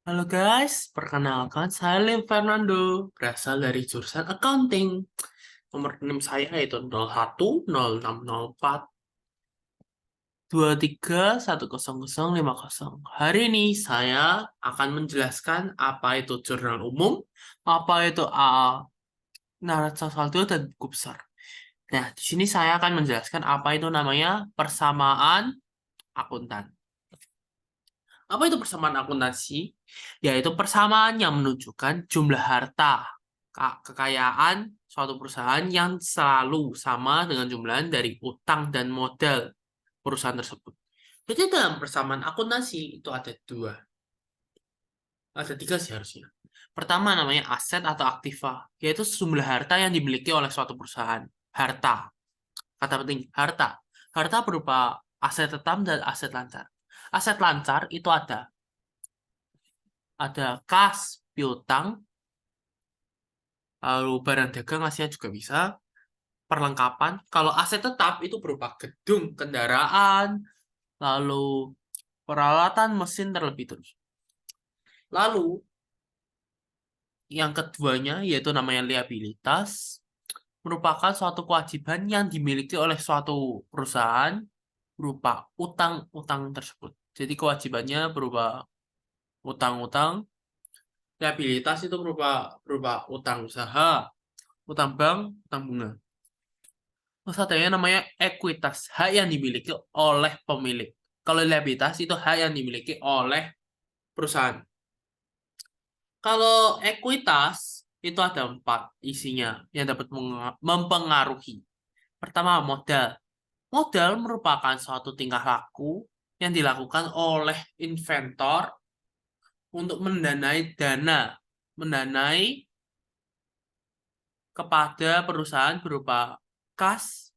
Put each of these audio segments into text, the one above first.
Halo guys, perkenalkan saya Lim Fernando, berasal dari jurusan Accounting. Nomor NIM saya yaitu 010664231050. Hari ini saya akan menjelaskan apa itu jurnal umum, apa itu neraca saldo dan buku besar. Nah, di sini saya akan menjelaskan apa itu namanya persamaan akuntan. Apa itu persamaan akuntansi? Yaitu persamaan yang menunjukkan jumlah harta, kekayaan suatu perusahaan yang selalu sama dengan jumlah dari utang dan modal perusahaan tersebut. Jadi dalam persamaan akuntansi itu ada tiga sih harusnya. Pertama namanya aset atau aktiva, yaitu sejumlah harta yang dimiliki oleh suatu perusahaan. Harta, kata penting, harta. Harta berupa aset tetap dan aset lancar. Aset lancar itu ada kas, piutang, lalu barang dagang aslinya juga bisa, perlengkapan. Kalau aset tetap itu berupa gedung, kendaraan, lalu peralatan mesin terlebih terus. Lalu yang keduanya yaitu namanya liabilitas, merupakan suatu kewajiban yang dimiliki oleh suatu perusahaan berupa utang-utang tersebut. Jadi kewajibannya berupa utang-utang. Liabilitas itu berupa berupa utang usaha, utang bank, utang bunga. Terus adanya namanya ekuitas, hak yang dimiliki oleh pemilik. Kalau liabilitas itu hak yang dimiliki oleh perusahaan. Kalau ekuitas itu ada 4 isinya yang dapat mempengaruhi. Pertama, modal. Modal merupakan suatu tingkah laku yang dilakukan oleh inventor untuk mendanai kepada perusahaan berupa kas,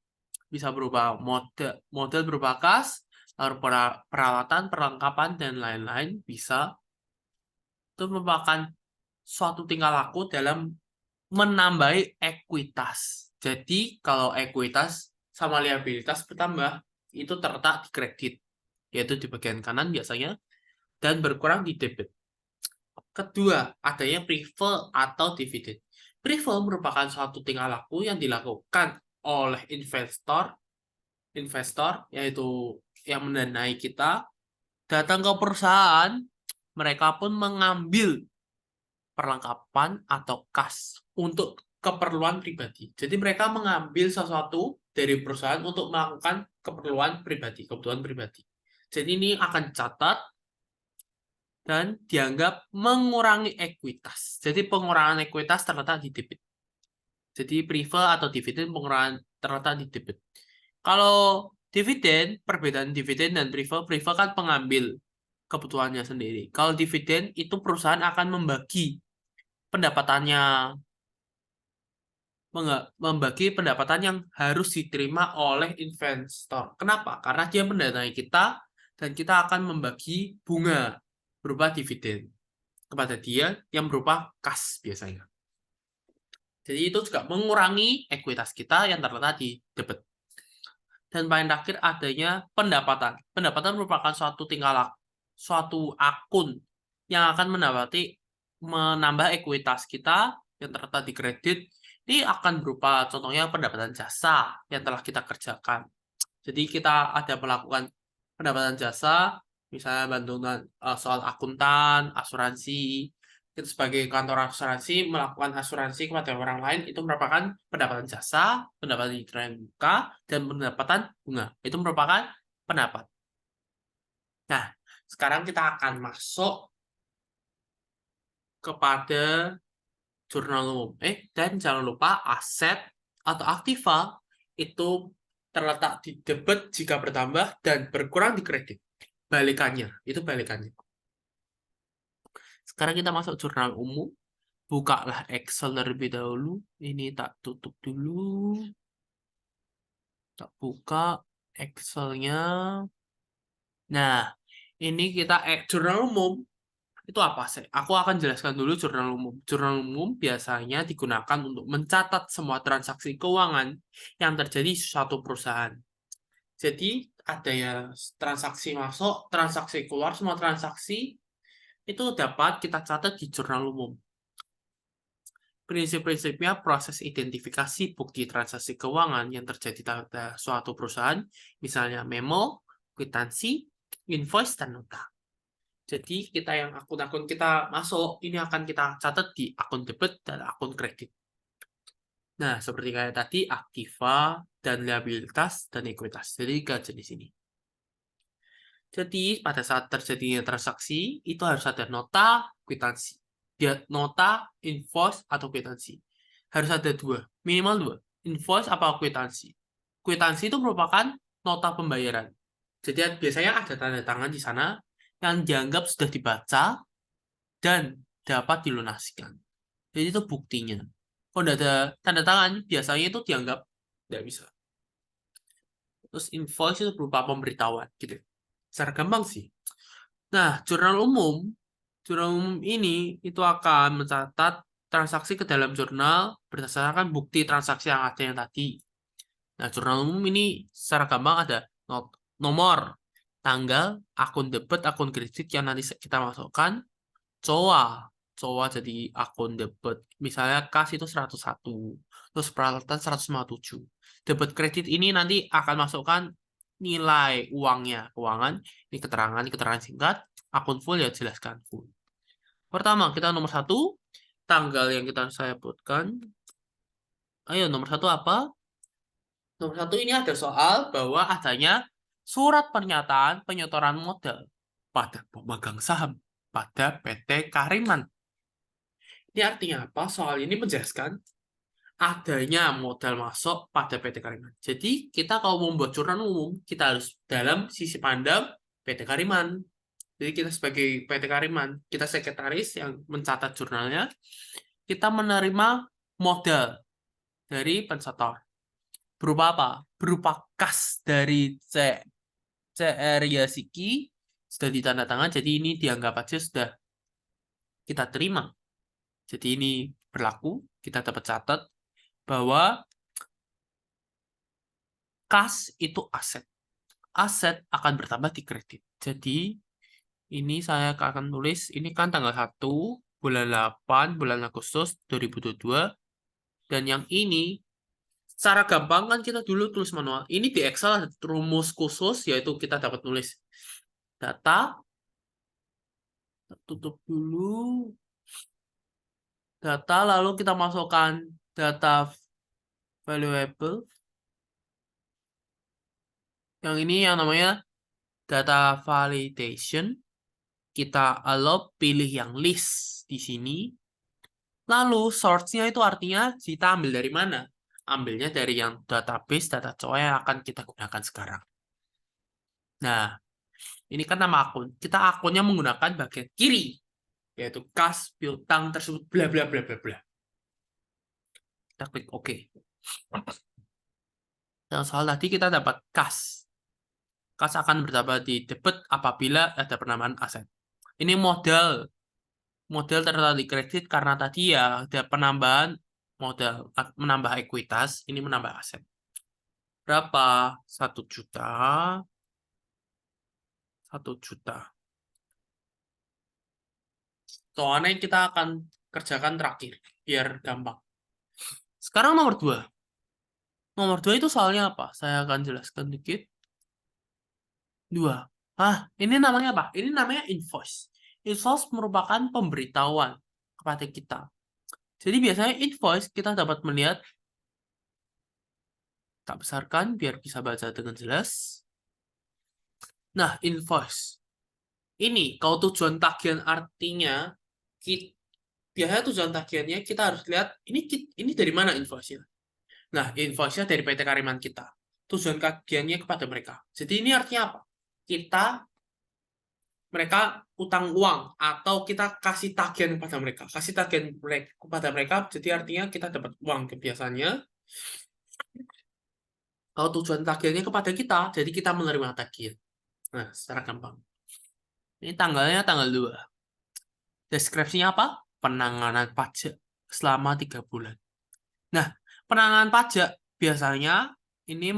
bisa berupa model berupa kas, lalu peralatan, perlengkapan, dan lain-lain bisa. Itu merupakan suatu tingkah laku dalam menambahi ekuitas. Jadi kalau ekuitas sama liabilitas bertambah, itu terletak di kredit, yaitu di bagian kanan biasanya, dan berkurang di debit. Kedua, adanya prefer atau dividen. Prefer merupakan suatu tingkah laku yang dilakukan oleh investor yaitu yang mendanai kita datang ke perusahaan, mereka pun mengambil perlengkapan atau kas untuk keperluan pribadi. Jadi mereka mengambil sesuatu dari perusahaan untuk melakukan kebutuhan pribadi. Jadi ini akan dicatat dan dianggap mengurangi ekuitas. Jadi pengurangan ekuitas terletak di debit. Jadi prefer atau dividen pengurangan terletak di debit. Kalau dividen, perbedaan dividen dan prefer kan pengambil kebutuhannya sendiri. Kalau dividen itu perusahaan akan membagi pendapatannya, membagi pendapatan yang harus diterima oleh investor. Kenapa? Karena dia mendanai kita dan kita akan membagi bunga berupa dividen kepada dia yang berupa kas biasanya. Jadi itu juga mengurangi ekuitas kita yang terletak di debit. Dan paling terakhir adanya pendapatan. Pendapatan merupakan suatu akun yang akan menambah ekuitas kita yang terletak di kredit. Ini akan berupa contohnya pendapatan jasa yang telah kita kerjakan. Jadi kita ada melakukan pendapatan jasa, misalnya bantuan soal akuntan, asuransi. Kita sebagai kantor asuransi melakukan asuransi kepada orang lain itu merupakan pendapatan jasa, pendapatan yang buka, dan pendapatan bunga. Itu merupakan pendapat. Nah, sekarang kita akan masuk kepada jurnal umum. Dan jangan lupa aset atau aktiva itu terletak di debit jika bertambah dan berkurang di kredit. Balikannya, itu balikannya. Sekarang kita masuk jurnal umum. Bukalah Excel terlebih dahulu. Ini tak tutup dulu. Tak buka Excelnya. Nah, ini kita jurnal umum. Itu apa sih? Aku akan jelaskan dulu jurnal umum. Jurnal umum biasanya digunakan untuk mencatat semua transaksi keuangan yang terjadi di suatu perusahaan. Jadi, ada ya transaksi masuk, transaksi keluar, semua transaksi itu dapat kita catat di jurnal umum. Prinsip-prinsipnya proses identifikasi bukti transaksi keuangan yang terjadi pada suatu perusahaan, misalnya memo, kwitansi, invoice, dan nota. Jadi kita yang akun-akun kita masuk, ini akan kita catat di akun debit dan akun kredit. Nah, seperti kayak tadi, aktiva dan liabilitas dan ekuitas. Jadi 3 jenis ini. Jadi pada saat terjadinya transaksi, itu harus ada nota, kwitansi. Dia nota, invoice, atau kwitansi. Harus ada 2, minimal 2. Invoice apa kwitansi. Kwitansi itu merupakan nota pembayaran. Jadi biasanya ada tanda tangan di sana yang dianggap sudah dibaca dan dapat dilunasikan. Jadi itu buktinya. Kalau tidak ada tanda tangan, biasanya itu dianggap tidak bisa. Terus invoice itu berupa pemberitahuan, gitu. Secara gampang sih. Nah, jurnal umum ini itu akan mencatat transaksi ke dalam jurnal berdasarkan bukti transaksi yang ada yang tadi. Nah, jurnal umum ini secara gampang ada nomor, tanggal, akun debit, akun kredit yang nanti kita masukkan, COA jadi akun debit. Misalnya kas itu 101, terus peralatan 157. Debit kredit ini nanti akan masukkan nilai uangnya, keuangan, ini keterangan singkat, akun full ya jelaskan full. Pertama, kita nomor 1, tanggal yang kita saya sebutkan. Ayo, nomor 1 apa? Nomor 1 ini ada soal bahwa adanya surat pernyataan penyetoran modal pada pemegang saham pada PT Kariman. Ini artinya apa? Soal ini menjelaskan adanya modal masuk pada PT Kariman. Jadi, kita kalau membuat jurnal umum, kita harus dalam sisi pandang PT Kariman. Jadi, kita sebagai PT Kariman, kita sekretaris yang mencatat jurnalnya, kita menerima modal dari pensetor. Berupa apa? Berupa kas dari CR Yasiki, sudah ditandatangan, jadi ini dianggap aja sudah kita terima. Jadi ini berlaku, kita dapat catat bahwa kas itu aset. Aset akan bertambah di kredit. Jadi ini saya akan tulis, ini kan tanggal 1 bulan 8 bulan Agustus 2022. Dan yang ini secara gampang kan kita dulu tulis manual. Ini di Excel ada rumus khusus, yaitu kita dapat tulis data. Tutup dulu. Data, lalu kita masukkan data valuable. Yang ini yang namanya data validation. Kita allow pilih yang list di sini. Lalu source-nya itu artinya kita ambil dari mana? Ambilnya dari yang database data COA yang akan kita gunakan sekarang. Nah, ini kan nama akun. Kita akunnya menggunakan bagian kiri, yaitu kas piutang tersebut bla bla bla bla bla. Kita klik OK. Yang soal tadi kita dapat kas. Kas akan bertambah di debit apabila ada penambahan aset. Ini modal ternyata di kredit karena tadi ya ada penambahan modal, menambah ekuitas, ini menambah aset. Berapa? 1 juta. 1 juta. Soalnya kita akan kerjakan terakhir, biar gampang. Sekarang nomor 2. Nomor 2 itu soalnya apa? Saya akan jelaskan dikit. 2. Ini namanya apa? Ini namanya invoice. Invoice merupakan pemberitahuan kepada kita. Jadi biasanya invoice kita dapat melihat, tak besarkan biar bisa baca dengan jelas. Nah, invoice. Ini kalau tujuan tagihan artinya, biasanya tujuan tagihannya kita harus lihat, ini dari mana invoice-nya. Nah, invoice-nya dari PT Kariman kita. Tujuan tagihannya kepada mereka. Jadi ini artinya apa? Mereka utang uang atau kita kasih tagihan kepada mereka. Kasih tagihan kepada mereka, jadi artinya kita dapat uang kebiasaannya. Kalau tujuan tagihannya kepada kita, jadi kita menerima tagihan. Nah, secara gampang. Ini tanggalnya tanggal 2. Deskripsinya apa? Penanganan pajak selama 3 bulan. Nah, penanganan pajak biasanya ini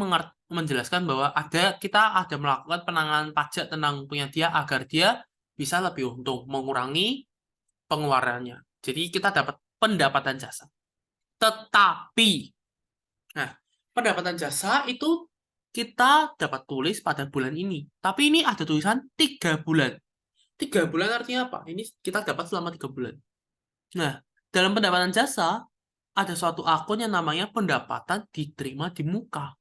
menjelaskan bahwa kita ada melakukan penanganan pajak tentang punya dia agar dia bisa lebih untung, mengurangi pengeluarannya. Jadi kita dapat pendapatan jasa. Tetapi, nah, pendapatan jasa itu kita dapat tulis pada bulan ini. Tapi ini ada tulisan 3 bulan. 3 bulan artinya apa? Ini kita dapat selama 3 bulan. Nah, dalam pendapatan jasa, ada suatu akun yang namanya pendapatan diterima di muka.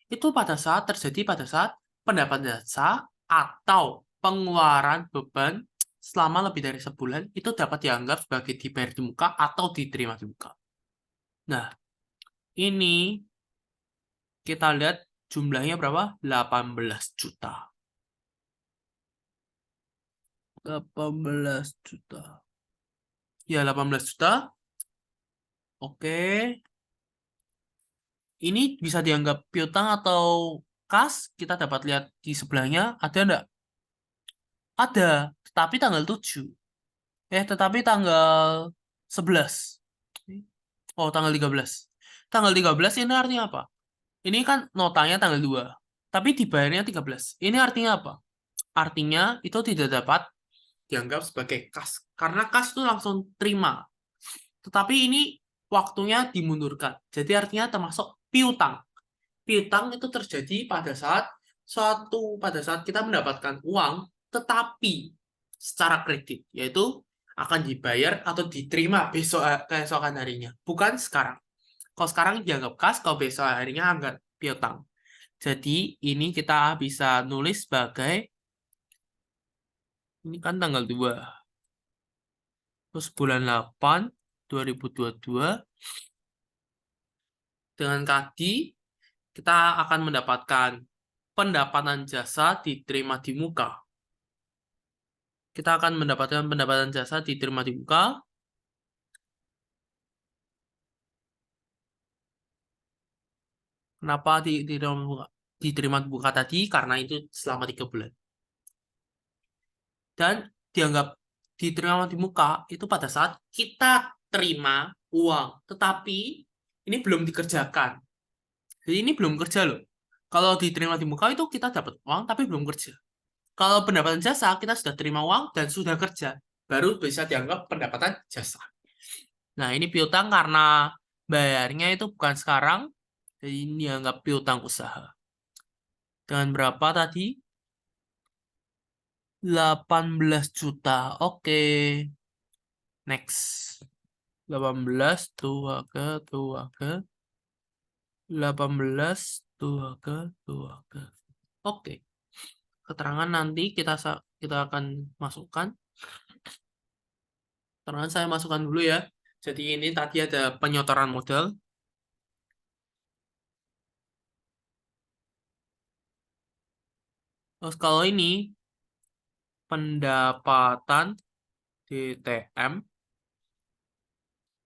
Itu terjadi pada saat pendapatan jasa atau pengeluaran beban selama lebih dari sebulan itu dapat dianggap sebagai dibayar di muka atau diterima di muka. Nah, ini kita lihat jumlahnya berapa? 18 juta. 18 juta. Ya, 18 juta. Oke. Ini bisa dianggap piutang atau kas. Kita dapat lihat di sebelahnya. Ada enggak? Ada. Tetapi tanggal 7. Tetapi tanggal 11. Oh, tanggal 13. Tanggal 13 ini artinya apa? Ini kan notanya tanggal 2. Tapi dibayarnya 13. Ini artinya apa? Artinya itu tidak dapat dianggap sebagai kas. Karena kas itu langsung terima. Tetapi ini waktunya dimundurkan. Jadi artinya termasuk piutang. Piutang itu terjadi pada saat kita mendapatkan uang, tetapi secara kredit, yaitu akan dibayar atau diterima keesokan harinya, bukan sekarang. Kalau sekarang dianggap kas, kalau besok harinya anggap piutang. Jadi ini kita bisa nulis sebagai, ini kan tanggal 2, terus bulan 8, 2022, dengan tadi kita akan mendapatkan pendapatan jasa diterima di muka. Kita akan mendapatkan pendapatan jasa diterima di muka. Kenapa diterima di muka tadi? Karena itu selama 3 bulan. Dan dianggap diterima di muka itu pada saat kita terima uang. Tetapi ini belum dikerjakan. Jadi ini belum kerja loh. Kalau diterima di muka itu kita dapat uang tapi belum kerja. Kalau pendapatan jasa kita sudah terima uang dan sudah kerja. Baru bisa dianggap pendapatan jasa. Nah, ini piutang karena bayarnya itu bukan sekarang, jadi ini dianggap piutang usaha. Dengan berapa tadi? 18 juta. Oke. Next. 18 dua ke 18 dua ke. Oke. Keterangan nanti kita akan masukkan. Keterangan saya masukkan dulu ya. Jadi ini tadi ada penyotoran modal. Terus kalau ini pendapatan DTM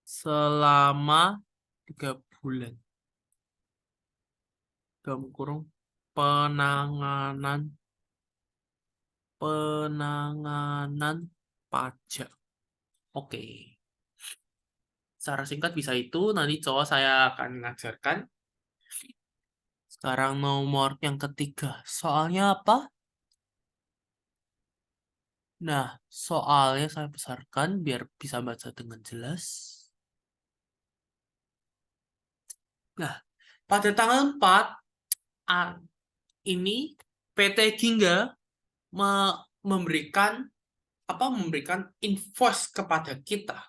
selama 3 bulan. Dalam kurung penanganan pajak. Oke. Secara singkat bisa itu, nanti coba saya akan mengajarkan. Sekarang nomor yang ketiga. Soalnya apa? Nah, soalnya saya besarkan biar bisa baca dengan jelas. Nah, pada tanggal 4 ini PT Gingga memberikan invoice kepada kita.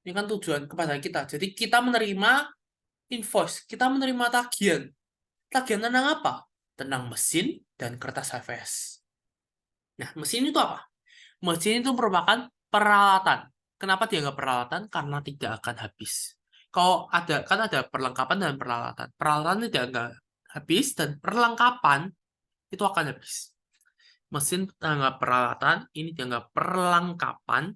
Ini kan tujuan kepada kita. Jadi kita menerima invoice, kita menerima tagihan. Tagihan tentang apa? Tentang mesin dan kertas HVS. Nah, mesin itu apa? Mesin itu merupakan peralatan. Kenapa dianggap peralatan? Karena tidak akan habis. Kalau ada perlengkapan dan peralatan. Peralatan tidak akan habis dan perlengkapan itu akan habis. Mesin dianggap peralatan, ini dianggap perlengkapan.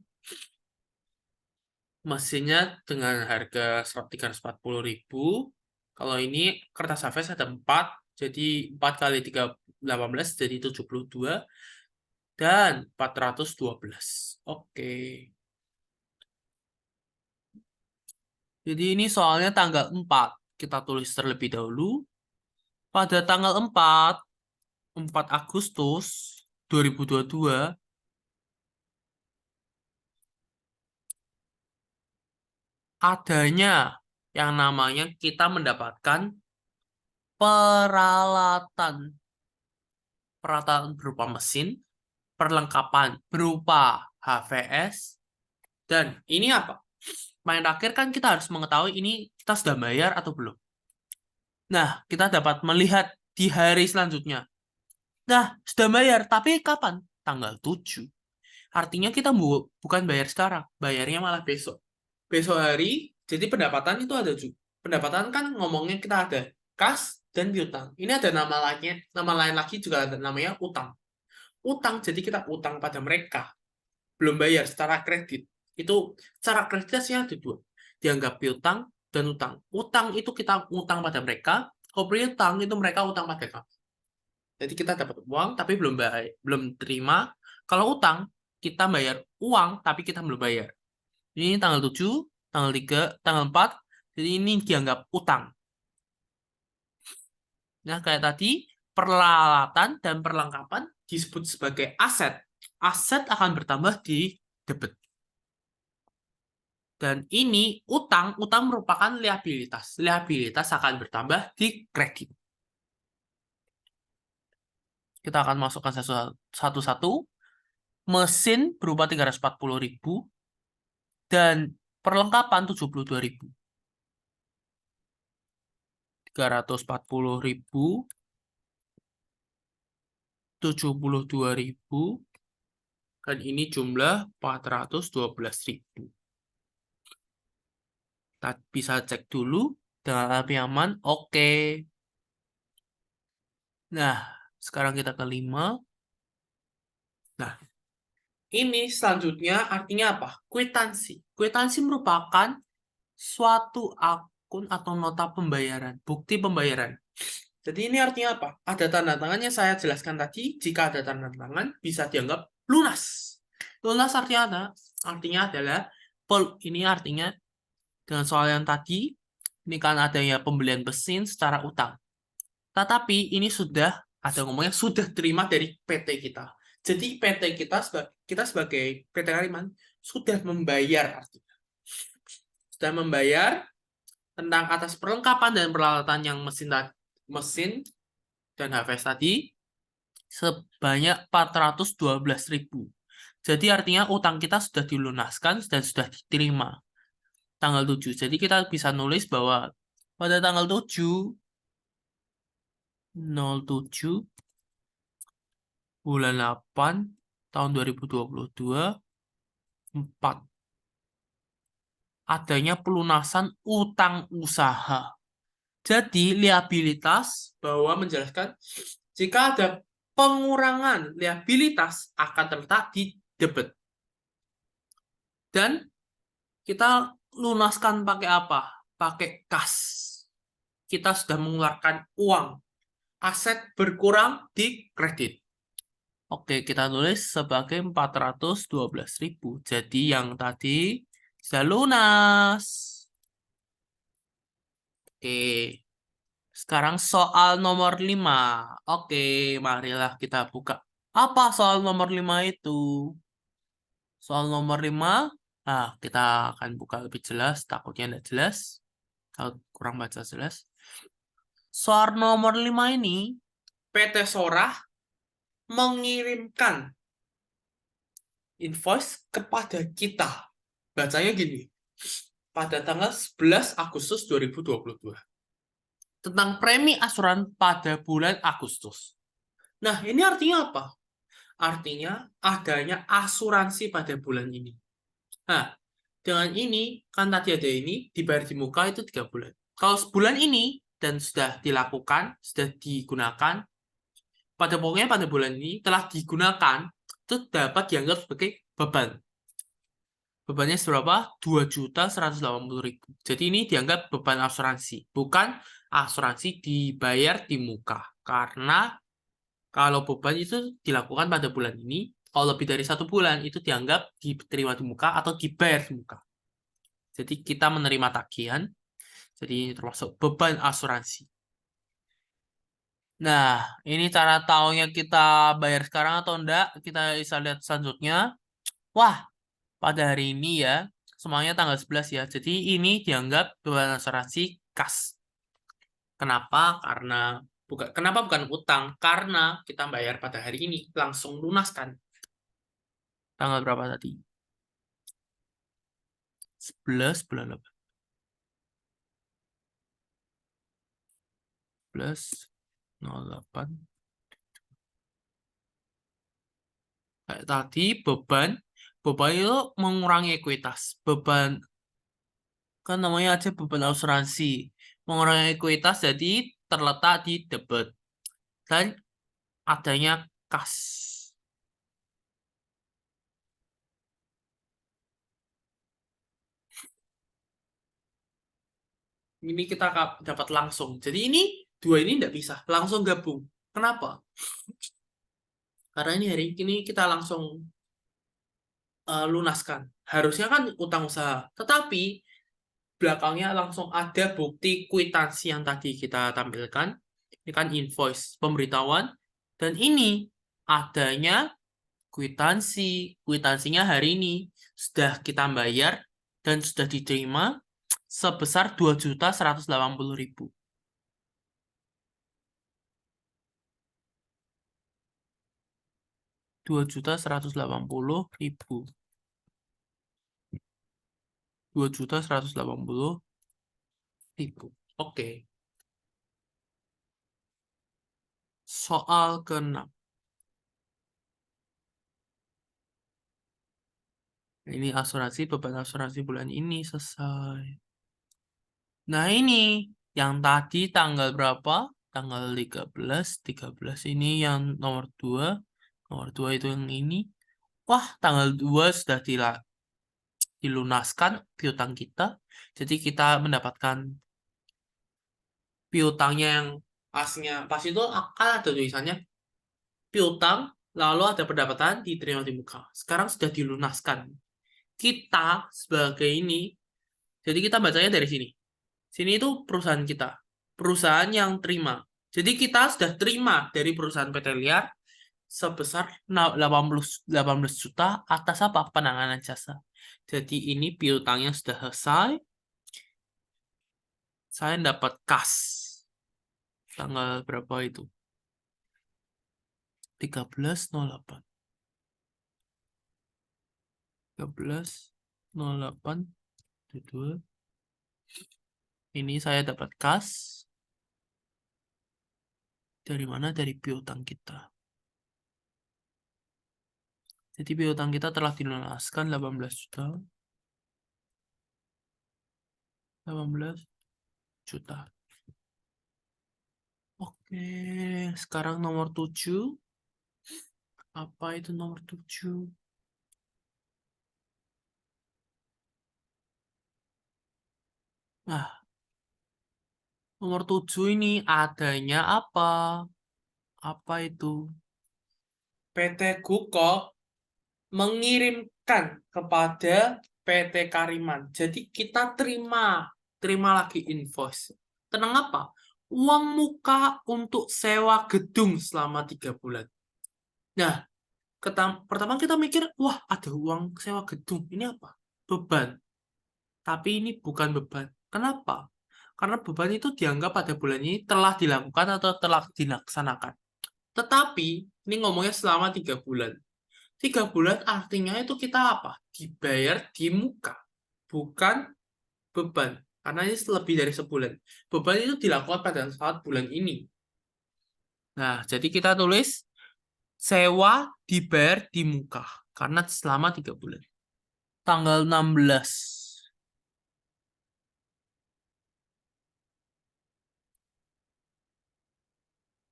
Mesinnya dengan harga 340.000. Kalau ini kertas HVS ada 4, jadi 4 kali 18 jadi 72 dan 412. Oke. Jadi ini soalnya tanggal 4. Kita tulis terlebih dahulu. Pada tanggal 4 Agustus 2022 adanya yang namanya kita mendapatkan peralatan berupa mesin, perlengkapan berupa HVS, dan ini apa? Main terakhir kan kita harus mengetahui ini kita sudah bayar atau belum. Nah, kita dapat melihat di hari selanjutnya. Nah, sudah bayar, tapi kapan? Tanggal 7. Artinya kita bukan bayar sekarang, bayarnya malah besok. Besok hari, jadi pendapatan itu ada juga. Pendapatan kan ngomongnya kita ada kas dan piutang. Ini ada nama lain lagi juga ada namanya utang. Utang, jadi kita utang pada mereka. Belum bayar secara kredit. Itu cara kreditnya ada dua. Dianggap piutang dan utang. Utang itu kita utang pada mereka, kalau piutang itu mereka utang pada kami. Jadi kita dapat uang tapi belum terima. Kalau utang, kita bayar uang tapi kita belum bayar. Ini tanggal 7, tanggal 3, tanggal 4. Jadi ini dianggap utang. Nah, kayak tadi, peralatan dan perlengkapan disebut sebagai aset. Aset akan bertambah di debit. Dan ini utang merupakan liabilitas. Liabilitas akan bertambah di kredit. Kita akan masukkan satu-satu. Mesin berupa 340.000 dan perlengkapan 72.000. 340.000, 72.000, dan ini jumlah 412.000. Kita bisa cek dulu dengan api aman. Oke. Nah, sekarang kita ke 5. Nah, ini selanjutnya artinya apa? Kwitansi. Kwitansi merupakan suatu akun atau nota pembayaran, bukti pembayaran. Jadi ini artinya apa? Ada tanda tangannya saya jelaskan tadi. Jika ada tanda tangan, bisa dianggap lunas. Lunas artinya apa? Artinya adalah, ini artinya dengan soal yang tadi, ini kan adanya pembelian mesin secara utang. Tetapi ini sudah, ada ngomongnya sudah terima dari PT kita. Jadi PT kita sebagai PT Kariman sudah membayar artinya. Sudah membayar tentang atas perlengkapan dan peralatan yang mesin dan HVS tadi sebanyak 412.000. Jadi artinya utang kita sudah dilunaskan dan sudah diterima tanggal 7. Jadi kita bisa nulis bahwa pada tanggal 7/07 bulan 8 tahun 2022 4 adanya pelunasan utang usaha. Jadi liabilitas bahwa menjelaskan jika ada pengurangan liabilitas akan terletak di debit. Dan kita lunaskan pakai apa? Pakai kas. Kita sudah mengeluarkan uang. Aset berkurang di kredit. Oke, kita tulis sebagai 412.000. Jadi yang tadi sudah lunas. Oke. Sekarang soal nomor 5. Oke, marilah kita buka. Apa soal nomor 5 itu? Soal nomor 5, kita akan buka lebih jelas, takutnya tidak jelas. Kalau kurang baca jelas. Soal nomor 5 ini, PT Sorah mengirimkan invoice kepada kita. Bacanya gini, pada tanggal 11 Agustus 2022. Tentang premi asuran pada bulan Agustus. Nah, ini artinya apa? Artinya adanya asuransi pada bulan ini. Nah, dengan ini, kan tadi ada ini, dibayar di muka itu 3 bulan. Kalau sebulan ini, dan sudah dilakukan, sudah digunakan, pada pokoknya pada bulan ini telah digunakan, itu dapat dianggap sebagai beban. Bebannya seberapa? 2.180.000. Jadi ini dianggap beban asuransi, bukan asuransi dibayar di muka. Karena kalau beban itu dilakukan pada bulan ini, kalau lebih dari 1 bulan itu dianggap diterima di muka atau dibayar di muka. Jadi kita menerima tagihan, jadi ini termasuk beban asuransi. Nah, ini cara taunya kita bayar sekarang atau enggak. Kita bisa lihat selanjutnya. Wah, pada hari ini ya, semuanya tanggal 11 ya. Jadi ini dianggap beban asuransi kas. Kenapa? Kenapa bukan utang? Karena kita bayar pada hari ini, langsung lunaskan. Tanggal berapa tadi? 11 bulan 11 08. Kayak tadi beban itu mengurangi ekuitas. Beban kan namanya aja beban asuransi. Mengurangi ekuitas jadi terletak di debit dan adanya kas. Ini kita dapat langsung. Jadi ini dua ini tidak bisa langsung gabung. Kenapa? Karena ini hari ini kita langsung lunaskan. Harusnya kan utang usaha. Tetapi belakangnya langsung ada bukti kwitansi yang tadi kita tampilkan. Ini kan invoice, pemberitahuan. Dan ini adanya kwitansi. Kwitansinya hari ini sudah kita bayar dan sudah diterima sebesar 2.180.000. 2.180.000. 2.180.000. Oke. Soal ke-6. Ini asuransi, beban asuransi bulan ini selesai. Nah ini yang tadi tanggal berapa? Tanggal 13. 13 ini yang nomor 2. Nomor 2 itu yang ini. Wah, tanggal 2 sudah dilunaskan piutang kita. Jadi kita mendapatkan piutangnya yang pasnya. Pas itu akan ada tulisannya piutang, lalu ada pendapatan diterima di muka. Sekarang sudah dilunaskan. Kita sebagai ini, jadi kita bacanya dari sini. Sini itu perusahaan kita. Perusahaan yang terima. Jadi kita sudah terima dari perusahaan PT Liar sebesar 18 juta atas apa? Penanganan jasa. Jadi ini piutangnya sudah selesai. Saya dapat kas. Tanggal berapa itu? 13.08. 13.08. Ini saya dapat kas. Dari mana? Dari piutang kita. Jadi piutang kita telah dilunaskan 18 juta. 18 juta. Oke, sekarang nomor 7. Apa itu nomor 7? Nah, nomor 7 ini adanya apa? Apa itu? PT Guko mengirimkan kepada PT Kariman. Jadi kita terima lagi invoice. Tenang apa? Uang muka untuk sewa gedung selama 3 bulan. Nah, pertama kita mikir, wah ada uang sewa gedung. Ini apa? Beban. Tapi ini bukan beban. Kenapa? Karena beban itu dianggap pada bulan ini telah dilakukan atau telah dilaksanakan. Tetapi, ini ngomongnya selama 3 bulan. 3 bulan artinya itu kita apa? Dibayar di muka. Bukan beban. Karena ini lebih dari sebulan. Beban itu dilakukan pada saat bulan ini. Nah, jadi kita tulis sewa dibayar di muka. Karena selama 3 bulan. Tanggal 16.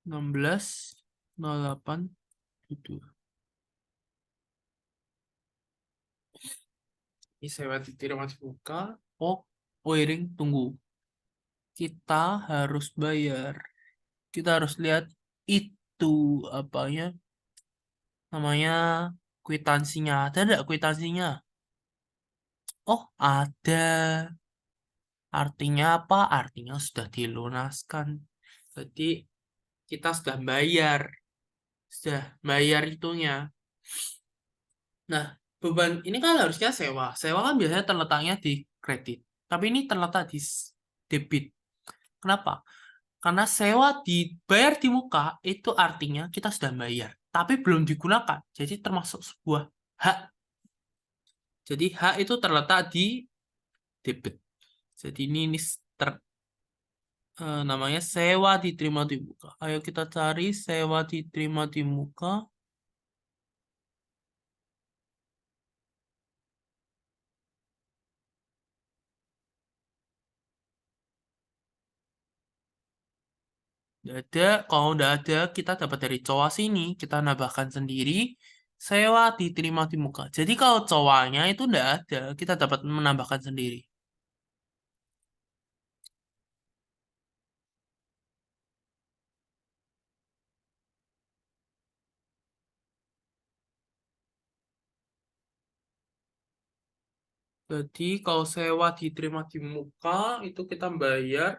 16.08. Ini sewa diterima di muka. Oh, Iring, tunggu. Kita harus bayar. Kita harus lihat itu apanya namanya kwitansinya. Ada enggak kwitansinya? Oh, ada. Artinya apa? Artinya sudah dilunaskan. Jadi kita sudah bayar. Sudah bayar itunya. Nah, beban ini kan harusnya sewa. Sewa kan biasanya terletaknya di kredit. Tapi ini terletak di debit. Kenapa? Karena sewa dibayar di muka, itu artinya kita sudah bayar. Tapi belum digunakan. Jadi termasuk sebuah hak. Jadi hak itu terletak di debit. Jadi ini namanya sewa diterima di muka. Ayo kita cari sewa diterima di muka. Nggak ada. Kalau udah ada, kita dapat dari COA sini. Kita nambahkan sendiri. Sewa diterima di muka. Jadi kalau COA-nya itu nggak ada, kita dapat menambahkan sendiri. Jadi kalau sewa diterima di muka, itu kita bayar.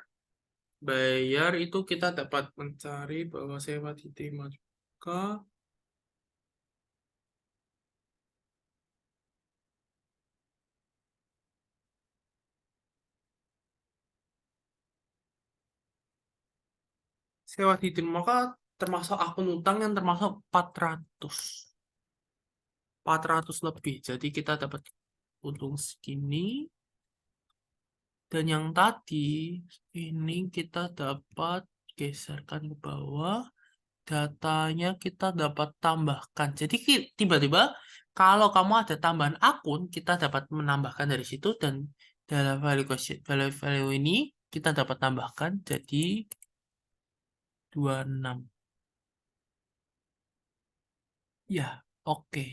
Bayar itu kita dapat mencari bahwa sewa diterima di muka. Sewa diterima di muka termasuk akun utang yang termasuk 400. 400 lebih. Jadi kita dapat untung segini. Dan yang tadi, ini kita dapat geserkan ke bawah. Datanya kita dapat tambahkan. Jadi tiba-tiba kalau kamu ada tambahan akun, kita dapat menambahkan dari situ. Dan dalam value ini, kita dapat tambahkan jadi 26. Ya, oke.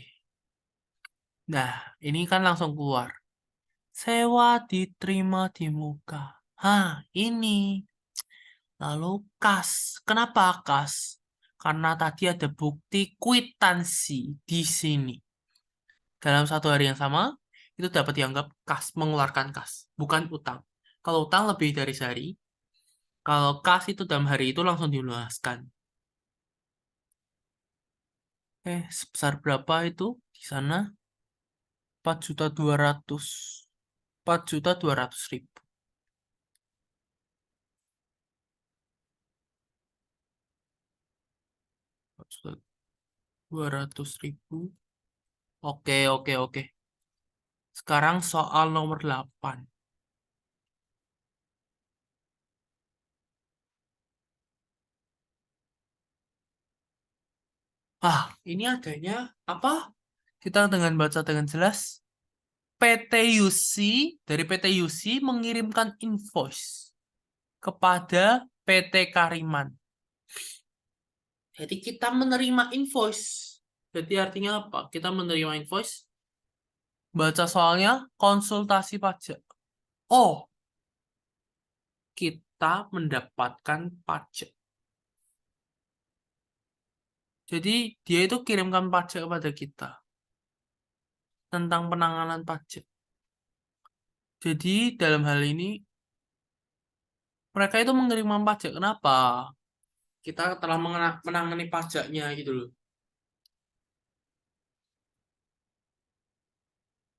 Nah, ini kan langsung keluar. Sewa diterima di muka. Hah, ini. Lalu kas. Kenapa kas? Karena tadi ada bukti kwitansi di sini. Dalam satu hari yang sama, itu dapat dianggap kas, mengeluarkan kas, bukan utang. Kalau utang lebih dari sehari, kalau kas itu dalam hari itu langsung dilunaskan. Sebesar berapa itu di sana? 4.200. 4.200.000. 4.200.000. Oke, oke, oke. Sekarang soal nomor 8. Ini adanya apa? Kita dengan baca dengan jelas. PT UC, dari PT UC mengirimkan invoice kepada PT Kariman. Jadi kita menerima invoice. Jadi artinya apa? Kita menerima invoice. Baca soalnya konsultasi pajak. Oh, kita mendapatkan pajak. Jadi dia itu kirimkan pajak kepada kita tentang penanganan pajak. Jadi dalam hal ini mereka itu mengirimkan pajak. Kenapa? Kita telah menangani pajaknya gitu loh.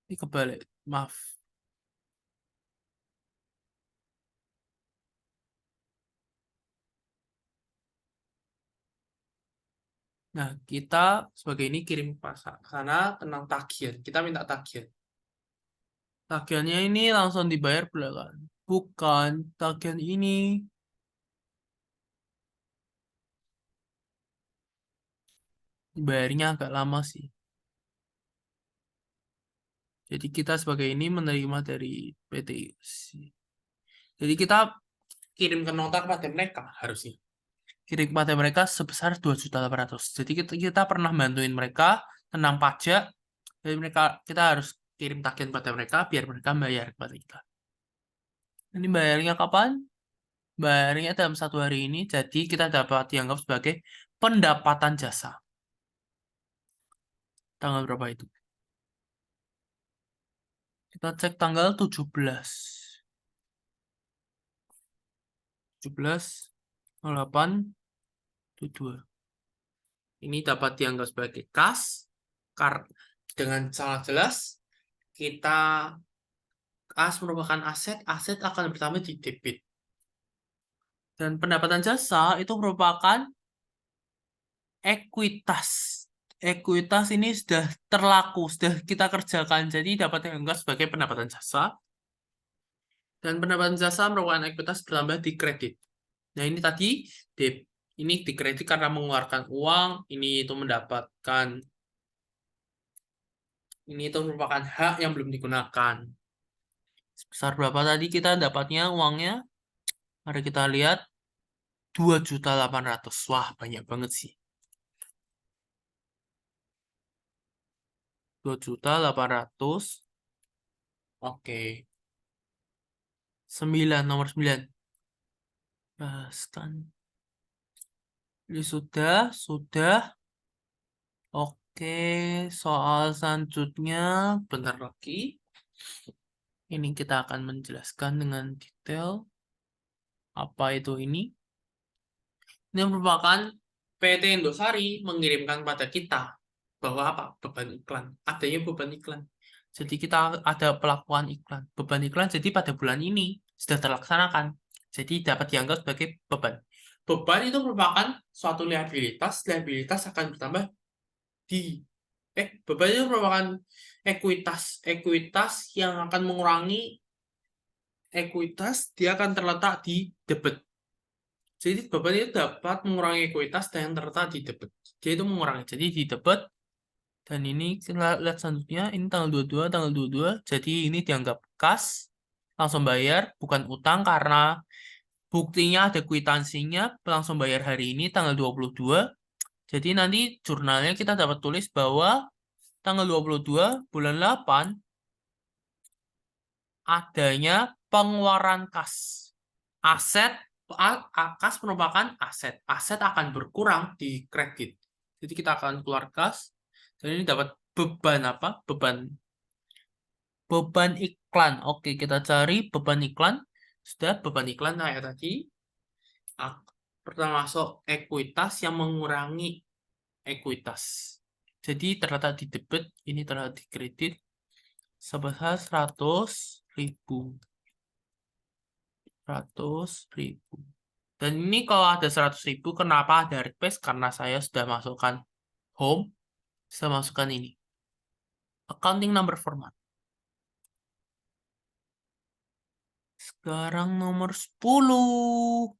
Ini kebalik, maaf. Nah, kita sebagai ini kirim ke sana tentang tagihan. Kita minta tagihan. Tagihannya ini langsung dibayar belakangan. Bukan, tagihan ini dibayarnya agak lama sih. Jadi kita sebagai ini menerima dari PT IUC. Jadi kita kirim ke nota kepada mereka harusnya. Kirim kepada mereka sebesar 2.800.000. Jadi kita pernah bantuin mereka tentang pajak. Jadi kita harus kirim tagihan pada mereka biar mereka bayar kepada kita. Ini bayarnya kapan? Bayarnya dalam satu hari ini, jadi kita dapat dianggap sebagai pendapatan jasa. Tanggal berapa itu? Kita cek tanggal 17. 17, 08, 2. Ini dapat dianggap sebagai kas. Dengan sangat jelas, kita kas merupakan aset, aset akan bertambah di debit. Dan pendapatan jasa itu merupakan ekuitas. Ekuitas ini sudah terlaku, sudah kita kerjakan, jadi dapat dianggap sebagai pendapatan jasa. Dan pendapatan jasa merupakan ekuitas bertambah di kredit. Nah, ini tadi ini dikredit karena mengeluarkan uang, ini itu mendapatkan, ini itu merupakan hak yang belum digunakan. Sebesar berapa tadi kita dapatnya uangnya? Mari kita lihat 2.800.000. Wah, banyak banget sih. 2.800.000. Oke. 9, nomor 9. Bahaskan. Ini sudah. Oke, soal selanjutnya bentar lagi. Ini kita akan menjelaskan dengan detail apa itu ini. Ini merupakan PT Indosari mengirimkan pada kita bahwa apa? Beban iklan. Adanya beban iklan. Jadi kita ada pelakuan iklan. Beban iklan jadi pada bulan ini sudah terlaksanakan. Jadi dapat dianggap sebagai beban. Beban itu merupakan suatu liabilitas. Liabilitas akan bertambah di beban itu merupakan ekuitas. Ekuitas yang akan mengurangi ekuitas, dia akan terletak di debit. Jadi beban itu dapat mengurangi ekuitas dan yang terletak di debit. Dia itu mengurangi. Jadi di debit. Dan ini kita lihat selanjutnya. Ini tanggal 22, tanggal 22. Jadi ini dianggap kas. Langsung bayar. Bukan utang karena buktinya ada kwitansinya. Langsung bayar hari ini tanggal 22. Jadi nanti jurnalnya kita dapat tulis bahwa tanggal 22 bulan 8 adanya pengeluaran kas. Aset, kas merupakan aset. Aset akan berkurang di kredit. Jadi kita akan keluar kas. Dan ini dapat beban apa? Beban iklan. Oke, kita cari beban iklan. Sudah beban iklan kayak tadi. Pertama masuk ekuitas yang mengurangi ekuitas. Jadi terletak di debit, ini terletak di kredit sebesar 100.000. 100.000. Dan ini kalau ada 100.000, kenapa ada request? Karena saya sudah masukkan home, saya masukkan ini. Accounting number format. Sekarang nomor 10.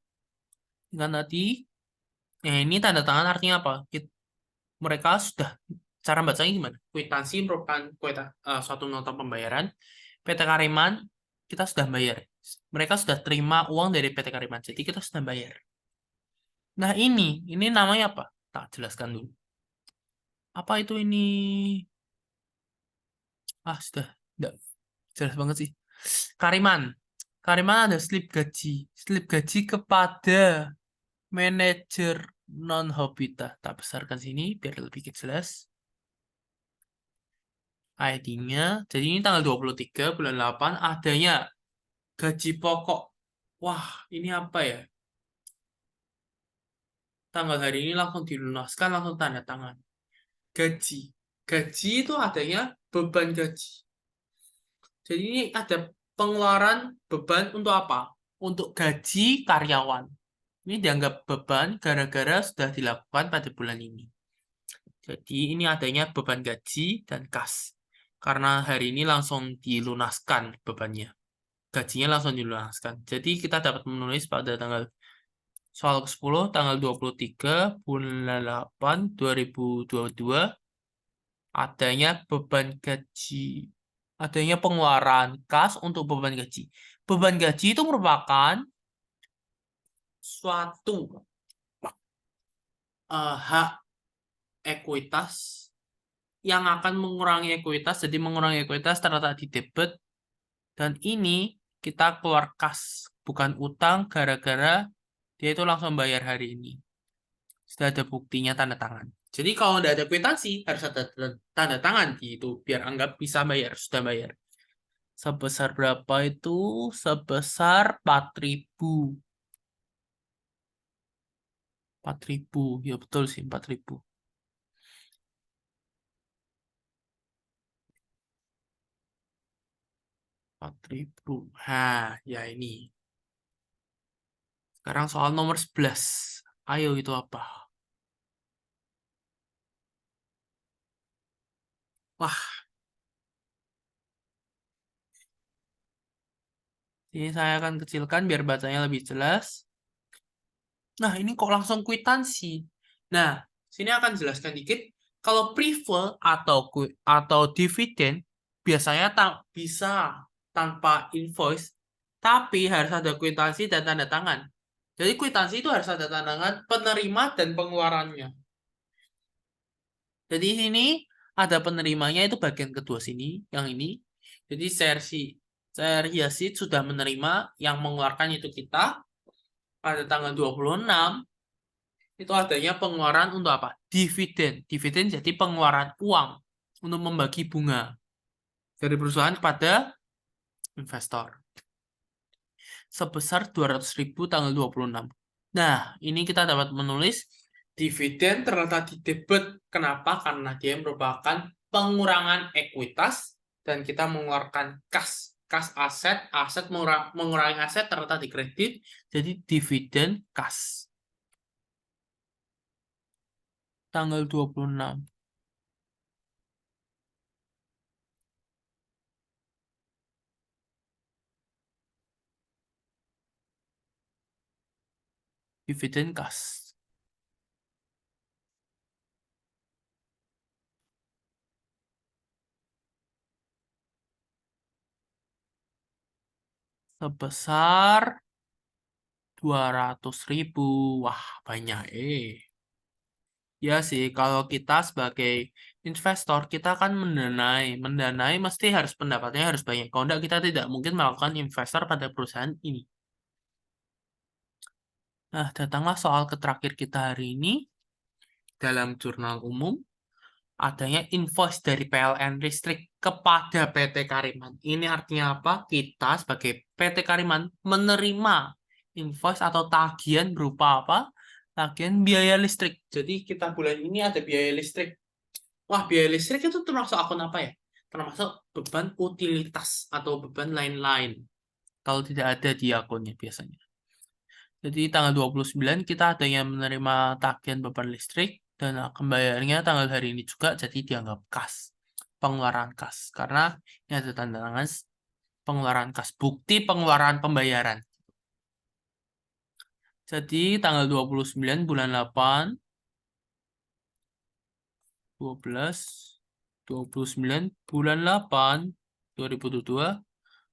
Dengan tadi, ini tanda tangan artinya apa? Mereka sudah, cara bacanya gimana? Kwitansi merupakan suatu nota pembayaran. PT Kariman, kita sudah bayar. Mereka sudah terima uang dari PT Kariman, jadi kita sudah bayar. Nah ini namanya apa? Tak jelaskan dulu. Apa itu ini? Sudah. Enggak jelas banget sih. Kariman. Kariman ada slip gaji. Slip gaji kepada manajer non-Hobita. Tak besarkan sini biar lebih jelas. ID-nya. Jadi ini tanggal 23 bulan 8 adanya gaji pokok. Wah, ini apa ya? Tanggal hari ini langsung dilunaskan, langsung tanda tangan. Gaji. Gaji itu adanya beban gaji. Jadi ini ada pengeluaran beban untuk apa? Untuk gaji karyawan. Ini dianggap beban gara-gara sudah dilakukan pada bulan ini. Jadi ini adanya beban gaji dan kas. Karena hari ini langsung dilunaskan bebannya. Gajinya langsung dilunaskan. Jadi kita dapat menulis pada tanggal soal ke-10 tanggal 23 bulan 8 2022 adanya beban gaji. Adanya pengeluaran kas untuk beban gaji. Beban gaji itu merupakan suatu hak ekuitas yang akan mengurangi ekuitas. Jadi mengurangi ekuitas terletak di debit. Dan ini kita keluar kas. Bukan utang gara-gara dia itu langsung bayar hari ini. Sudah ada buktinya tanda tangan. Jadi kalau tidak ada kwitansi, harus ada tanda tangan di itu. Biar anggap bisa bayar. Sudah bayar. Sebesar berapa itu? Sebesar 4.000. 4.000. Ya betul sih, 4.000. 4.000. Nah, ya ini. Sekarang soal nomor 11. Ayo, itu apa? Wah, ini saya akan kecilkan biar bacanya lebih jelas. Nah, ini kok langsung kwitansi. Nah, sini akan jelaskan dikit. Kalau prefer atau dividen biasanya tak bisa tanpa invoice, tapi harus ada kwitansi dan tanda tangan. Jadi kwitansi itu harus ada tanda tangan penerima dan pengeluarannya. Jadi sini ada penerimanya itu bagian kedua sini, yang ini. Jadi share Yasid sudah menerima, yang mengeluarkan itu kita pada tanggal 26. Itu adanya pengeluaran untuk apa? Dividen. Dividen jadi pengeluaran uang untuk membagi bunga dari perusahaan kepada investor sebesar 200.000 tanggal 26. Nah, ini kita dapat menulis dividen terletak di debit. Kenapa? Karena dia merupakan pengurangan ekuitas dan kita mengeluarkan kas. Kas aset, aset mengurangi aset terletak di kredit, jadi dividen kas. Tanggal 26. Dividen kas. Sebesar 200.000. Wah, banyak Ya sih, kalau kita sebagai investor, kita kan mendanai. Mendanai mesti harus pendapatnya harus banyak. Kalau enggak, kita tidak mungkin melakukan investor pada perusahaan ini. Nah, datanglah soal ke terakhir kita hari ini. Dalam jurnal umum, adanya invoice dari PLN Listrik kepada PT Kariman. Ini artinya apa? Kita sebagai PT Kariman menerima invoice atau tagihan berupa apa? Tagihan biaya listrik. Jadi kita bulan ini ada biaya listrik. Wah, biaya listrik itu termasuk akun apa ya? Termasuk beban utilitas atau beban lain-lain. Kalau tidak ada di akunnya biasanya. Jadi tanggal 29 kita ada yang menerima tagihan beban listrik dan kembaliannya tanggal hari ini juga jadi dianggap kas. Pengeluaran kas. Karena ini ada tanda tangan pengeluaran kas. Bukti pengeluaran pembayaran. Jadi tanggal 29 bulan 8, 12, 29 bulan 8, 2022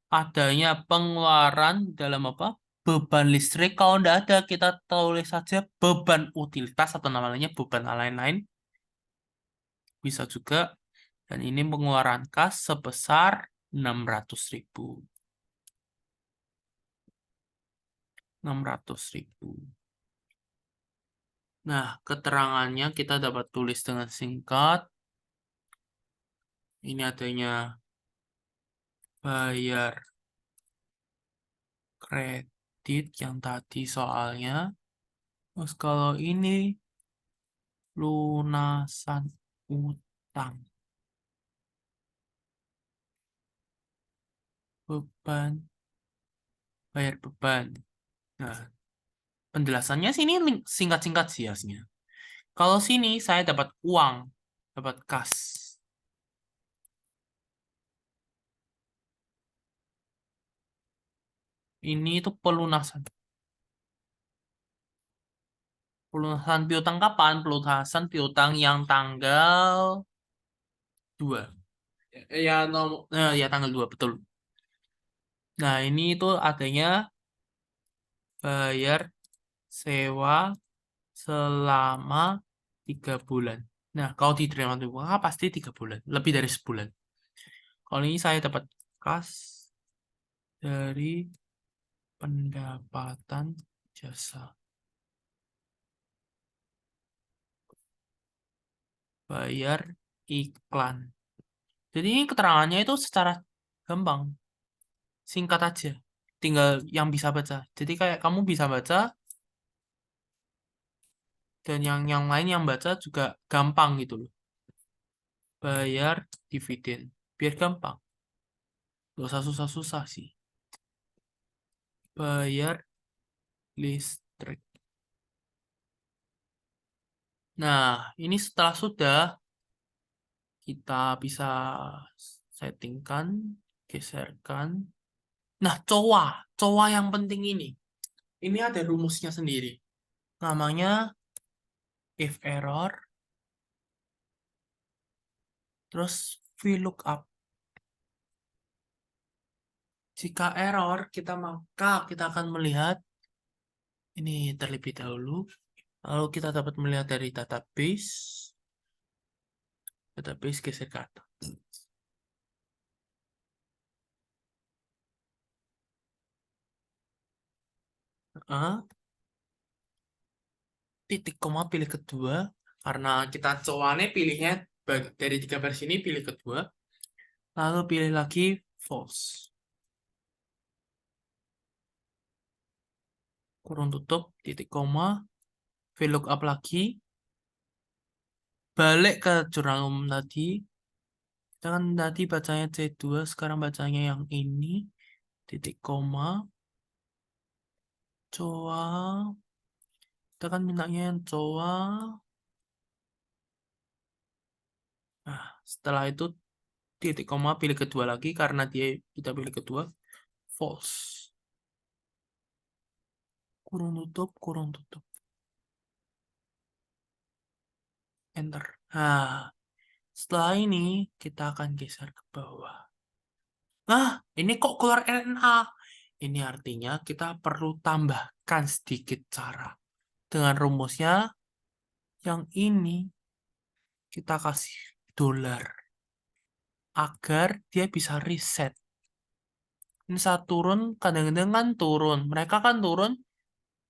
adanya pengeluaran dalam apa? Beban listrik. Kalau tidak ada, kita tulis saja beban utilitas atau namanya beban lain-lain. Bisa juga. Dan ini pengeluaran kas sebesar 600.000. 600.000. Nah, keterangannya kita dapat tulis dengan singkat. Ini adanya bayar kredit yang tadi soalnya. Terus kalau ini lunasan utang. Beban, bayar beban. Nah, penjelasannya sini singkat-singkat sih aslinya. Kalau sini saya dapat uang, dapat kas. Ini itu pelunasan. Pelunasan piutang kapan? Pelunasan piutang yang tanggal 2. Ya, ya tanggal 2, betul. Nah, ini itu adanya bayar sewa selama 3 bulan. Nah, kalau diterima uang pasti 3 bulan, lebih dari sebulan. Kalau ini saya dapat kas dari pendapatan jasa. Bayar iklan. Jadi ini keterangannya itu secara gampang, singkat aja. Tinggal yang bisa baca. Jadi kayak kamu bisa baca, Dan yang lain yang baca juga gampang gitu loh. Bayar dividen. Biar gampang. Gak usah susah-susah sih. Bayar listrik. Nah, ini setelah sudah, kita bisa settingkan, geserkan. Nah, cowa yang penting ini. Ini ada rumusnya sendiri. Namanya if error, terus VLOOKUP. Jika error, maka kita akan melihat ini terlebih dahulu. Lalu kita dapat melihat dari database. Database geser ke atas. Ah, titik koma pilih kedua. Karena kita cowane pilihnya dari 3 versi ini pilih kedua. Lalu pilih lagi false. Kurung tutup, titik koma, VLOOKUP lagi. Balik ke jurnal umum tadi. Kita kan tadi bacanya C2, sekarang bacanya yang ini. Titik koma. Coa. Kita kan mintanya yang coa. Nah, setelah itu titik koma pilih kedua lagi karena kita pilih kedua. False. Kurung tutup, kurung tutup. Enter. Nah, setelah ini kita akan geser ke bawah. Nah, ini kok keluar RNA? Ini artinya kita perlu tambahkan sedikit cara. Dengan rumusnya yang ini kita kasih dolar agar dia bisa reset. Ini saat turun, kadang-kadang kan turun. Mereka kan turun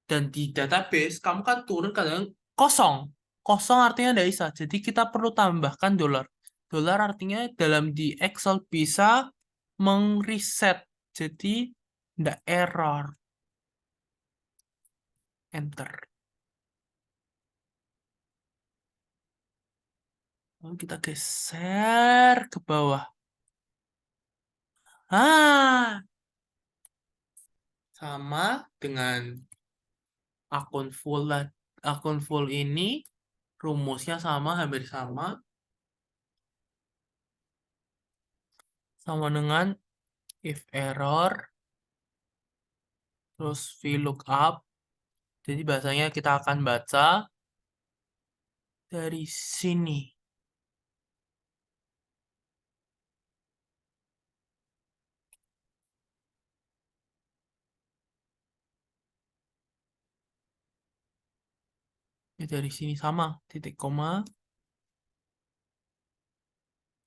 dan di database kamu kan turun kadang kosong. Kosong artinya tidak bisa. Jadi kita perlu tambahkan dolar. Dolar artinya dalam di Excel bisa mengreset. Jadi tidak error. Enter. Lalu kita geser ke bawah. Ah, sama dengan akun full ini rumusnya sama, hampir sama dengan if error terus VLOOKUP. Jadi bahasanya kita akan baca dari sini. Ini dari sini sama, titik koma.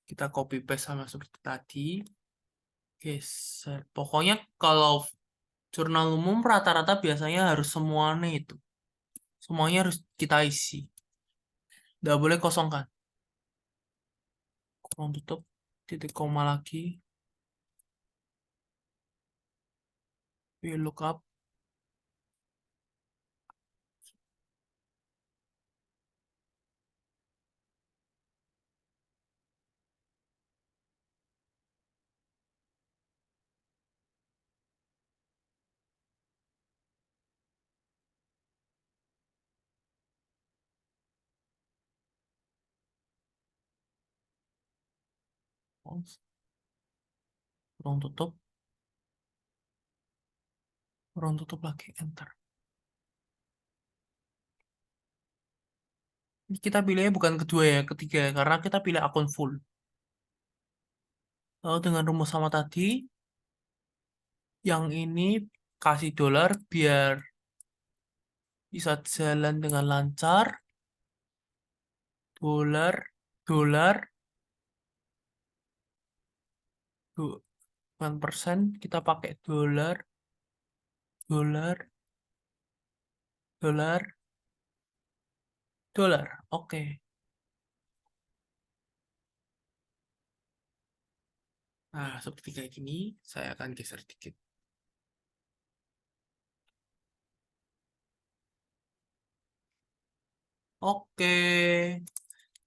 Kita copy paste sama seperti tadi. Geser. Pokoknya kalau jurnal umum rata-rata biasanya harus semuanya itu. Semuanya harus kita isi. Nggak boleh kosong kan. Kurang tutup. Titik koma lagi. VLOOKUP. Kurang tutup. Kurang tutup lagi. Enter. Ini kita pilihnya bukan kedua ya, ketiga ya, karena kita pilih akun full. Lalu dengan rumus sama tadi, yang ini kasih dolar biar bisa jalan dengan lancar. Dolar, dolar, 1%, kita pakai dolar, dolar, dolar, dolar. Oke. Nah, seperti kayak gini, saya akan geser dikit. Oke.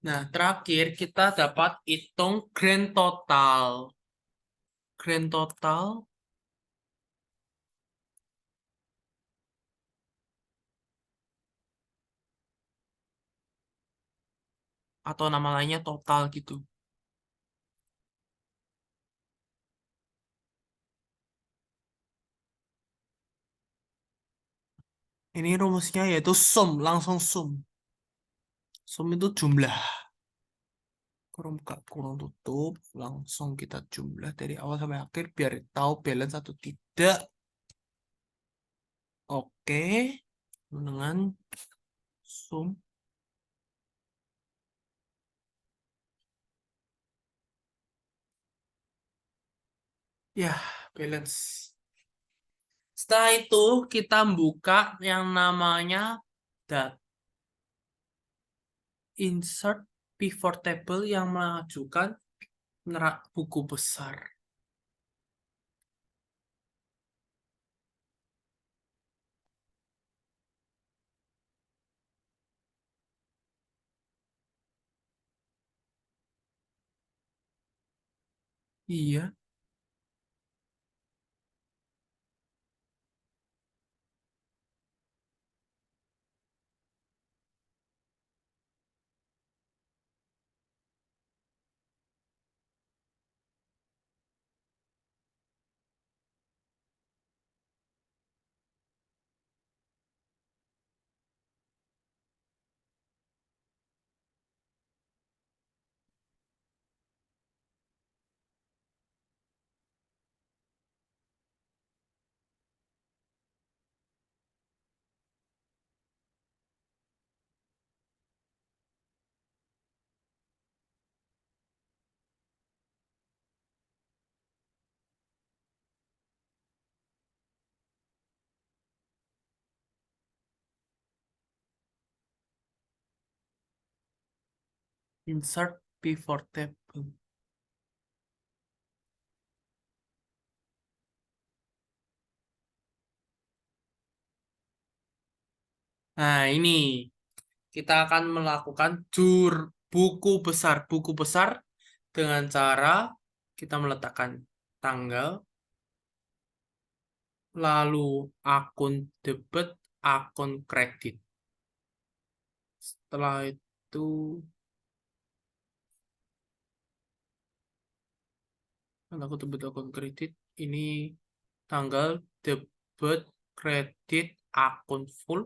Nah, terakhir kita dapat hitung grand total. Grand total atau nama lainnya total gitu. Ini rumusnya yaitu sum, langsung sum. Sum itu jumlah. Kurung buka, kurung tutup. Langsung kita jumlah dari awal sampai akhir biar tahu balance atau tidak. Oke. Dengan sum. Ya, balance. Setelah itu kita buka yang namanya insert pivot table yang mengajukan buku besar. Iya, insert pivot table. Nah, ini kita akan melakukan buku besar. Buku besar dengan cara kita meletakkan tanggal, lalu akun debit, akun kredit. Setelah itu, aku debit akun kredit, ini tanggal debit kredit akun full.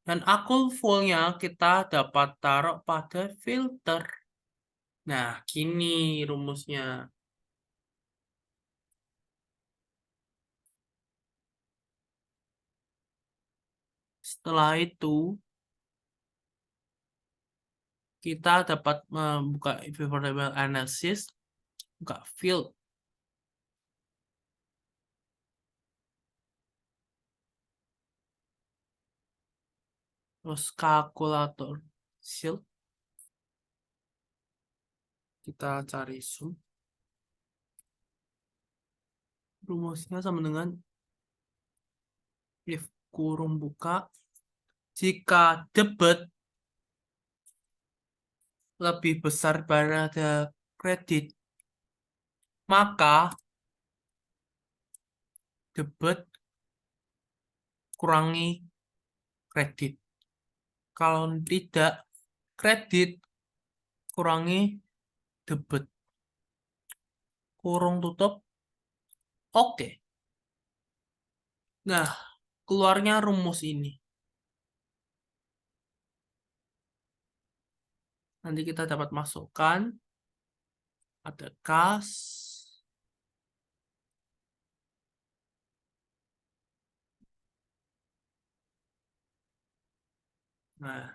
Dan akun fullnya kita dapat taruh pada filter. Nah, gini rumusnya. Setelah itu, kita dapat membuka pivot table analysis, buka field, terus kalkulator shield, kita cari sum. Rumusnya sama dengan if kurung buka, jika debit lebih besar pada kredit, maka debit kurangi kredit. Kalau tidak, kredit kurangi debit. Kurung tutup. Oke. Nah, keluarnya rumus ini. Nanti kita dapat masukkan. Ada kas. Nah,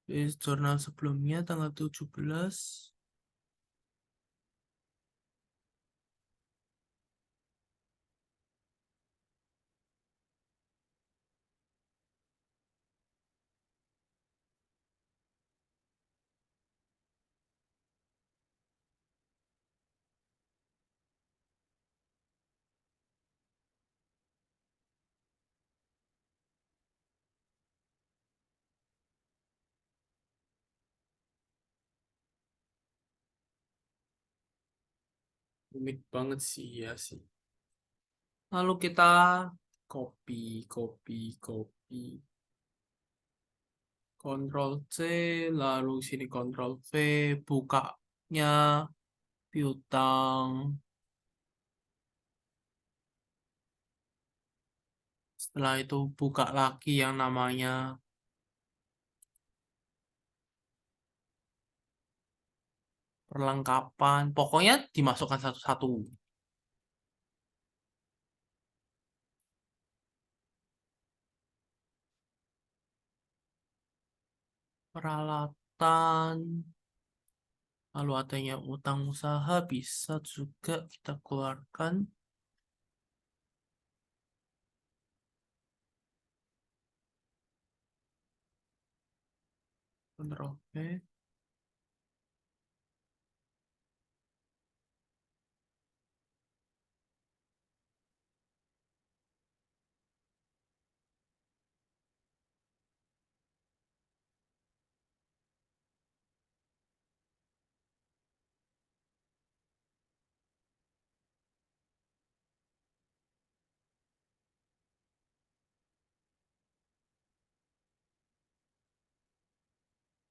di jurnal sebelumnya tanggal 17. Rumit banget sih ya sih. Lalu kita copy, copy, copy. Ctrl C, lalu sini Ctrl V, bukanya piutang. Setelah itu buka lagi yang namanya perlengkapan. Pokoknya dimasukkan satu-satu. Peralatan. Lalu adanya utang usaha bisa juga kita keluarkan. Ctrl V.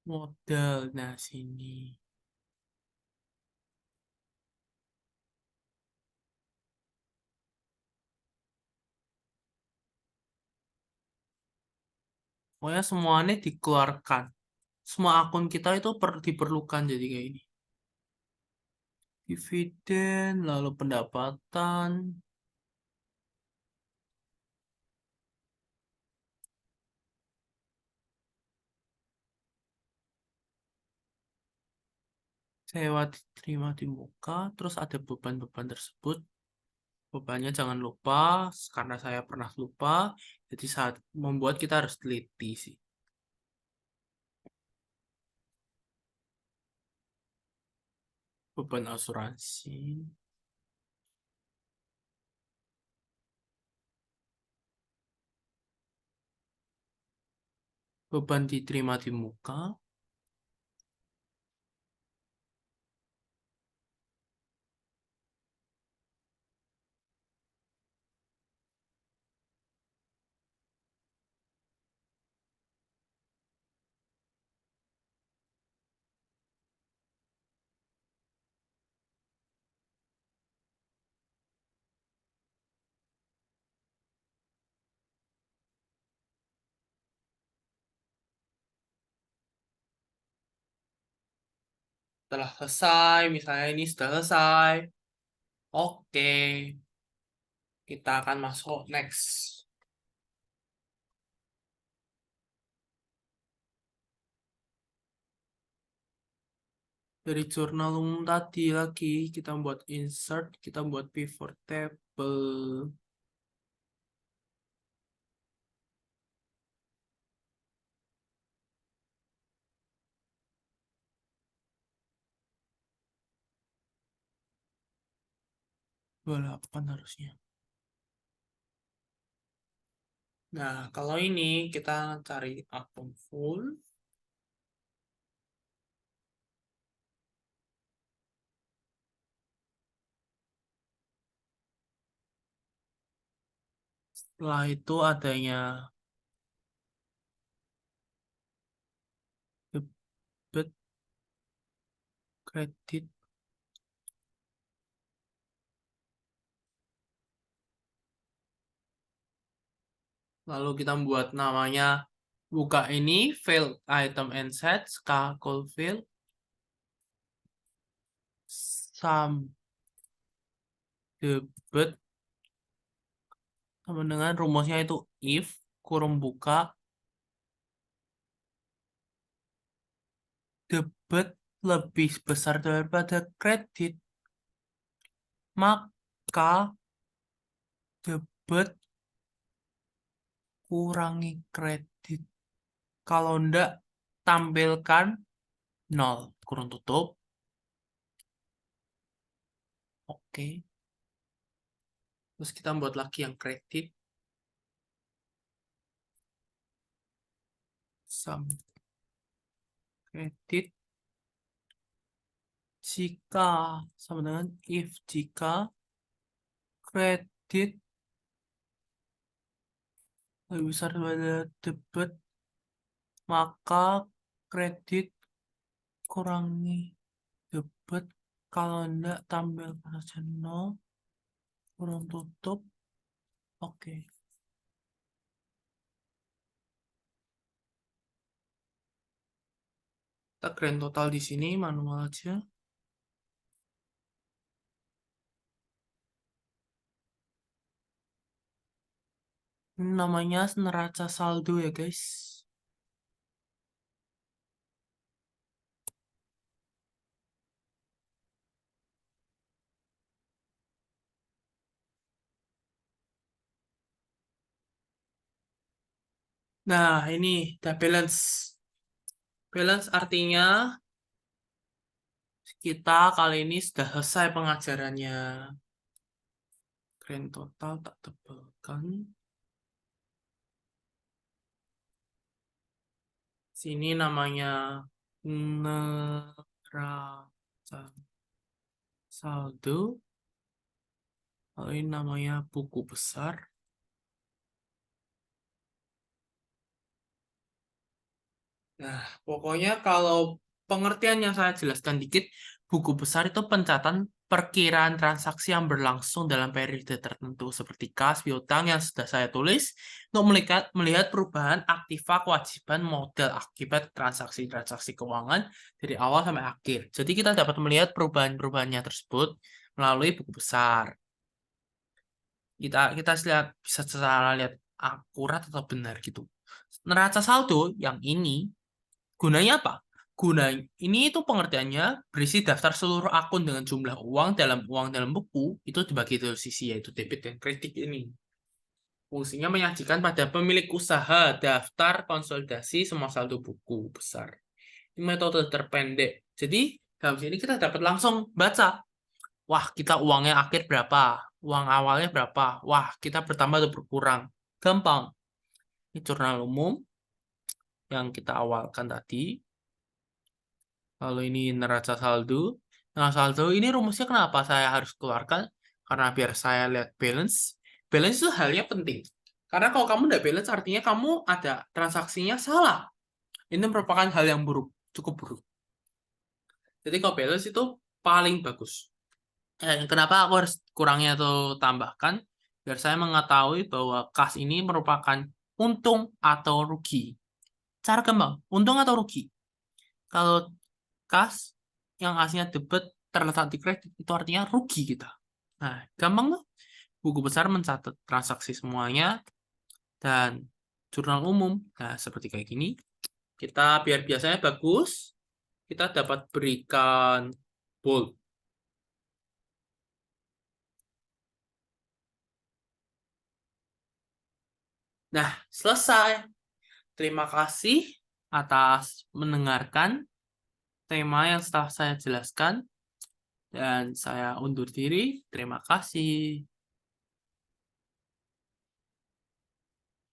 Modal. Nah, sini. Pokoknya semuanya dikeluarkan. Semua akun kita itu diperlukan jadi kayak ini. Dividen, lalu pendapatan, sewa diterima di muka, terus ada beban-beban tersebut. Bebannya jangan lupa, karena saya pernah lupa, jadi saat membuat kita harus teliti sih. Beban asuransi, beban diterima di muka, setelah selesai, misalnya ini sudah selesai, oke, kita akan masuk next. Dari jurnal umum tadi lagi, kita buat insert, kita buat pivot table. Delapan harusnya. Nah, kalau ini kita cari akun full. Setelah itu adanya debit, kredit, lalu kita buat namanya buka ini failed item and sets, call fail, sum debit sama dengan rumusnya itu if kurung buka debit lebih besar daripada kredit, maka debit kurangi kredit. Kalau enggak, tampilkan 0, kurung tutup. Oke. Terus kita buat lagi yang kredit. Sum kredit jika sama dengan if jika kredit lebih besar daripada debit, maka kredit kurangi debit. Kalau enggak, tambahkan saja 0, kurang tutup. Oke. Kita grand total di sini manual aja. Ini namanya neraca saldo ya guys. Nah, ini udah balance. Balance artinya kita kali ini sudah selesai pengajarannya. Grand total tak tebelkan. Sini namanya neraca saldo. Kalau ini namanya buku besar. Nah, pokoknya kalau pengertian yang saya jelaskan dikit, buku besar itu pencatatan perkiraan transaksi yang berlangsung dalam periode tertentu seperti kas, piutang yang sudah saya tulis untuk melihat perubahan aktiva, kewajiban, modal akibat transaksi-transaksi keuangan dari awal sampai akhir. Jadi kita dapat melihat perubahan-perubahannya tersebut melalui buku besar. Kita lihat bisa secara lihat akurat atau benar gitu. Neraca saldo yang ini gunanya apa? Gunanya ini itu pengertiannya berisi daftar seluruh akun dengan jumlah uang dalam buku itu dibagi dua sisi yaitu debit dan kredit ini. Fungsinya menyajikan pada pemilik usaha daftar konsolidasi semua saldo buku besar. Ini metode terpendek. Jadi dalam sini kita dapat langsung baca. Wah, kita uangnya akhir berapa? Uang awalnya berapa? Wah, kita bertambah atau berkurang. Gampang. Ini jurnal umum yang kita awalkan tadi. Lalu ini neraca saldo. Nah, saldo ini rumusnya kenapa saya harus keluarkan? Karena biar saya lihat balance. Balance itu halnya penting. Karena kalau kamu tidak balance, artinya kamu ada transaksinya salah. Ini merupakan hal yang buruk, cukup buruk. Jadi kalau balance itu paling bagus. Kenapa aku harus kurangnya atau tambahkan? Biar saya mengetahui bahwa kas ini merupakan untung atau rugi. Cara gampang, untung atau rugi. Kalau kas yang aslinya debit terletak di kredit itu artinya rugi kita. Nah, gampang tuh. Buku besar mencatat transaksi semuanya dan jurnal umum. Nah, seperti kayak gini. Kita biar biasanya bagus, kita dapat berikan bold. Nah, selesai. Terima kasih atas mendengarkan tema yang setelah saya jelaskan. Dan saya undur diri. Terima kasih.